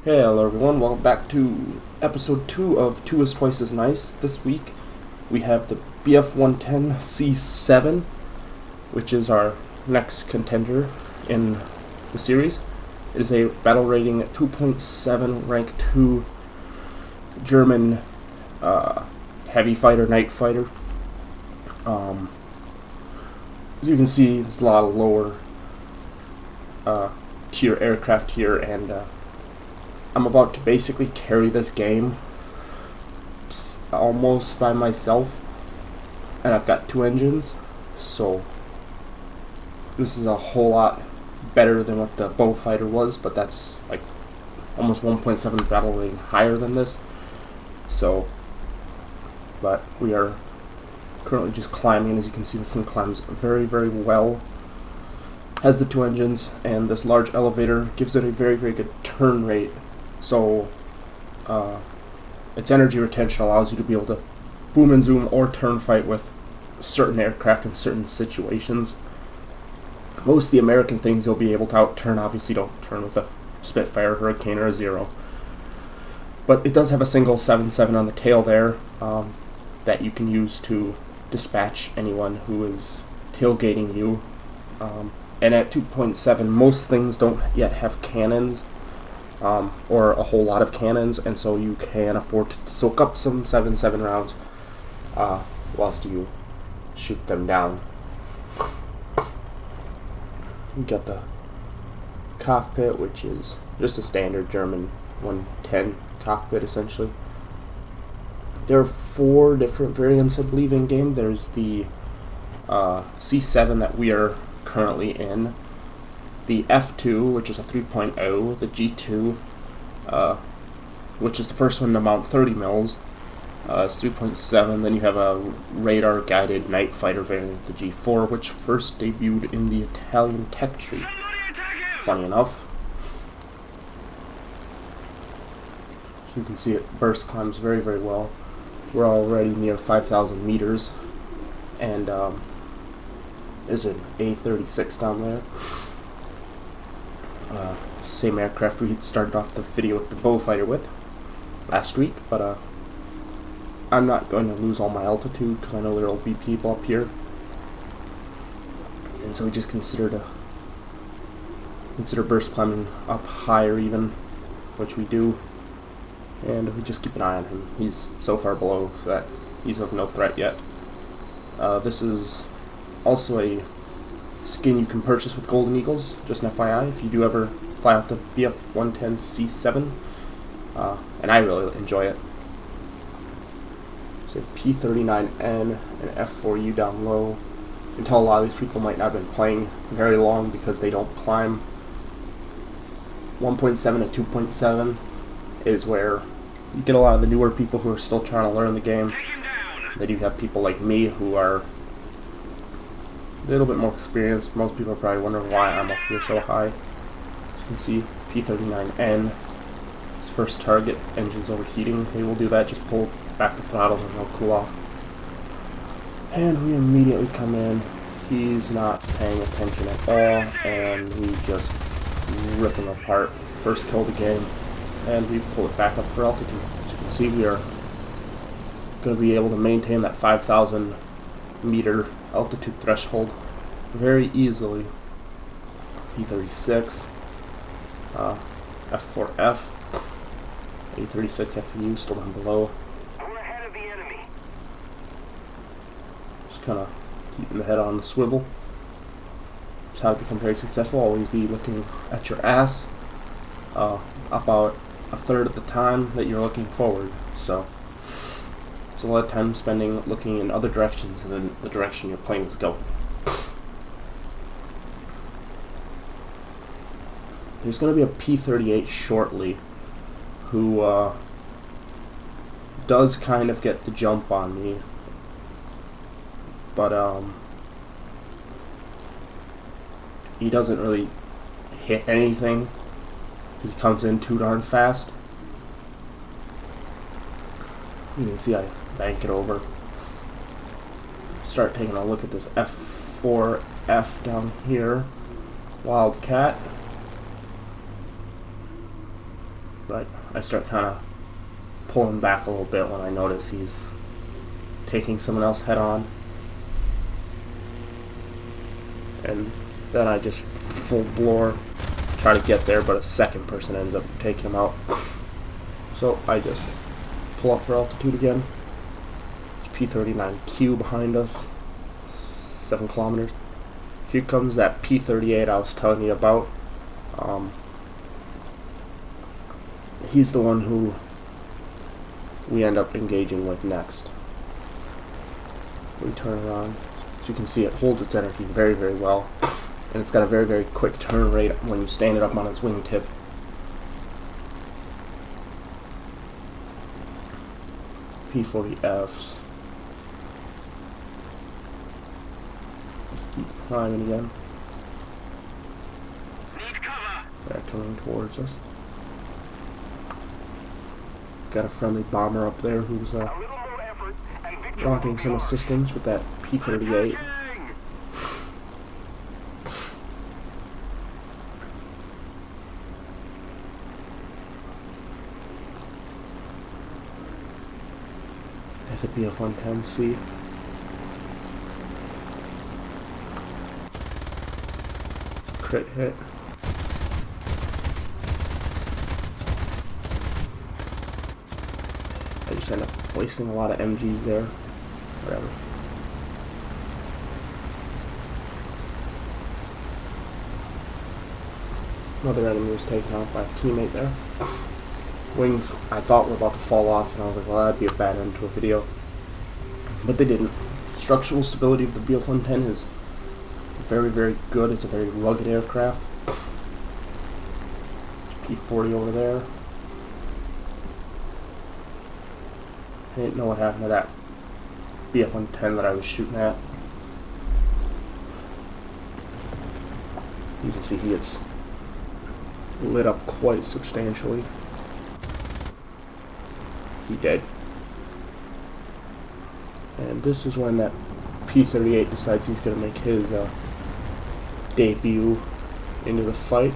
Hey, hello everyone, welcome back to episode 2 of 2 is Twice as Nice. This week we have the BF-110 C7, which is our next contender in the series. It is a battle rating at 2.7, rank 2 German heavy fighter, night fighter. As you can see, there's a lot of lower tier aircraft here, and I'm about to basically carry this game almost by myself, and I've got 2 engines, so this is a whole lot better than what the Beaufighter was, but that's like almost 1.7 battle rating higher than this. So, but we are currently just climbing. As you can see, this thing climbs very, very well. Has the 2 engines, and this large elevator gives it a very, very good turn rate. So its energy retention allows you to be able to boom and zoom or turn fight with certain aircraft in certain situations. Most of the American things you'll be able to out-turn. Obviously don't turn with a Spitfire, Hurricane, or a Zero. But it does have a single 7.7 on the tail there that you can use to dispatch anyone who is tailgating you. And at 2.7, most things don't yet have cannons. Or a whole lot of cannons, and so you can afford to soak up some 7.7 rounds whilst you shoot them down. You got the cockpit, which is just a standard German 110 cockpit, essentially. There are 4 different variants, I believe, in game. There's the C7 that we are currently in, the F2, which is a 3.0, the G2, which is the first one to mount 30 mils, it's 3.7. Then you have a radar-guided night fighter variant, the G4, which first debuted in the Italian tech tree. Funny enough. So you can see it burst climbs very, very well. We're already near 5,000 meters, and there's an A36 down there. Same aircraft we had started off the video with the Beaufighter with last week, but I'm not going to lose all my altitude because I know there will be people up here, and so we just consider burst climbing up higher even, which we do, and we just keep an eye on him. He's so far below that he's of no threat yet. This is also a skin you can purchase with Golden Eagles, just an FYI, if you do ever fly out the BF-110 C7, and I really enjoy it. So P39N and F4U down low. You can tell a lot of these people might not have been playing very long because they don't climb. 1.7 to 2.7 is where you get a lot of the newer people who are still trying to learn the game. Then you have people like me who are a little bit more experienced. Most people are probably wondering why I'm up here so high. As you can see, P39N, his first target, engine's overheating. He will do that, just pull back the throttle and he'll cool off. And we immediately come in. He's not paying attention at all, and we just rip him apart. First kill of the game, and we pull it back up for altitude. As you can see, we are going to be able to maintain that 5,000 meter altitude threshold very easily. P36, F4F, A36 FU still down below. We're ahead of the enemy. Just kind of keeping the head on the swivel. That's how to become very successful. Always be looking at your ass about a third of the time that you're looking forward. So it's a lot of time spending looking in other directions than the direction your plane is going. There's going to be a P-38 shortly who does kind of get the jump on me, but he doesn't really hit anything because he comes in too darn fast. You can see I bank it over. Start taking a look at this F4F down here. Wildcat. but I start kind of pulling back a little bit when I notice he's taking someone else head on. And then I just full bore try to get there, but a second person ends up taking him out. So I just pull up for altitude again. There's P-39Q behind us, 7 kilometers. Here comes that P-38 I was telling you about. He's the one who we end up engaging with next. We turn around. As you can see, it holds its energy very, very well. And it's got a very, very quick turn rate when you stand it up on its wingtip. P-40Fs. Just keep climbing again. Need cover. They're coming towards us. Got a friendly bomber up there who's A little more effort and victory wanting will be some ours. assistance with that P-38. Attacking! There's a BF-110C. Crit hit. I just end up wasting a lot of MGs there. Whatever. Another enemy was taken out by a teammate there. Wings, I thought were about to fall off, and I was like, well, that'd be a bad end to a video. But they didn't. Structural stability of the BF-110 is very, very good. It's a very rugged aircraft. P-40 over there. I didn't know what happened to that BF-110 that I was shooting at. You can see he gets lit up quite substantially. He dead. And this is when that P-38 decides he's going to make his debut into the fight.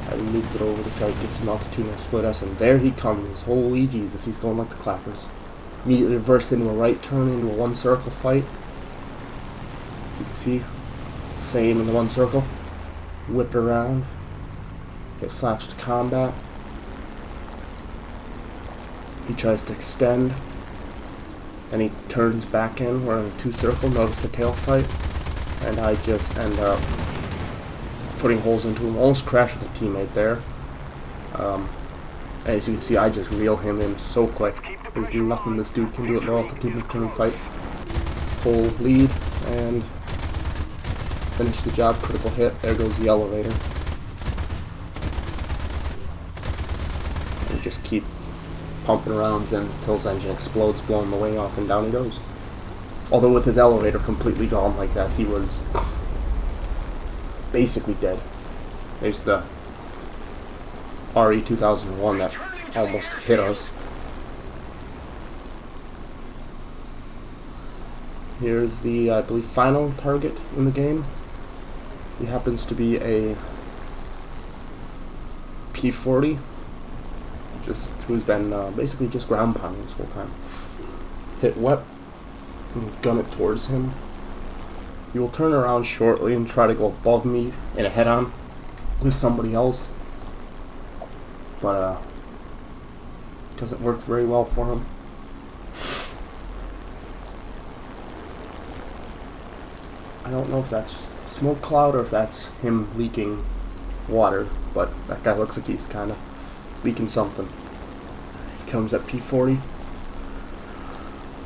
I looped it over to try to get some altitude and I split us, and there he comes. Holy Jesus, he's going like the clappers. Immediately reverse into a right turn into a one circle fight. You can see, same in the one circle. Whip it around. It flaps to combat. He tries to extend. And he turns back in. We're in a two circle. Notice the tail fight. And I just end up putting holes into him. Almost crashed with a teammate there. As you can see, I just reel him in so quick. There's nothing this dude can do at low altitude in turn fight. Pull lead and finish the job. Critical hit. There goes the elevator. And just keep pumping rounds until his engine explodes, blowing the wing off, and down he goes. Although with his elevator completely gone like that, he was basically dead. There's the RE-2001 that almost hit us. Here's the, I believe, final target in the game. He happens to be a P-40, who's been basically just ground pounding this whole time. Hit wet and gun it towards him. He will turn around shortly and try to go above me in a head-on with somebody else, but it doesn't work very well for him. I don't know if that's smoke cloud or if that's him leaking water, but that guy looks like he's kind of leaking something. He comes at P-40.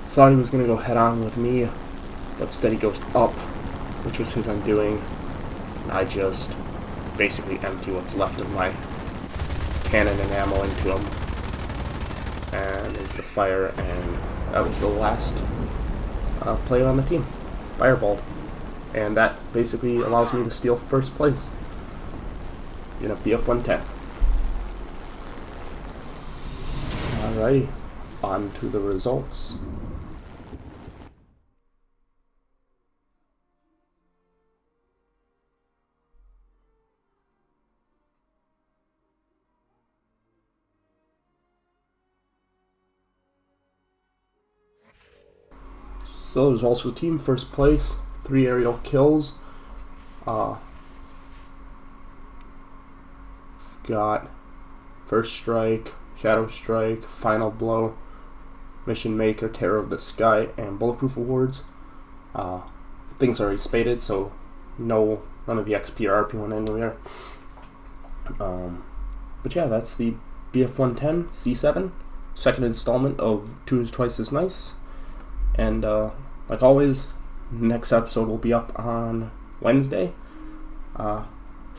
Thought he was going to go head on with me, but instead he goes up, which was his undoing. And I just basically empty what's left of my cannon and ammo into him. And there's the fire, and that was the last player on the team. Fireballed. And that basically allows me to steal first place in a BF-110. Alrighty, on to the results. So there's also team first place, 3 aerial kills. Got First Strike, Shadow Strike, Final Blow, Mission Maker, Terror of the Sky, and Bulletproof awards. Things are already spaded, so none of the XP or RP went anywhere. But yeah, that's the BF-110 C7, second installment of 2 is Twice as Nice. And like always, next episode will be up on Wednesday. So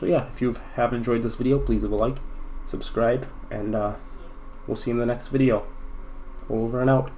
yeah, if you have enjoyed this video, please leave a like, subscribe, and we'll see you in the next video. Over and out.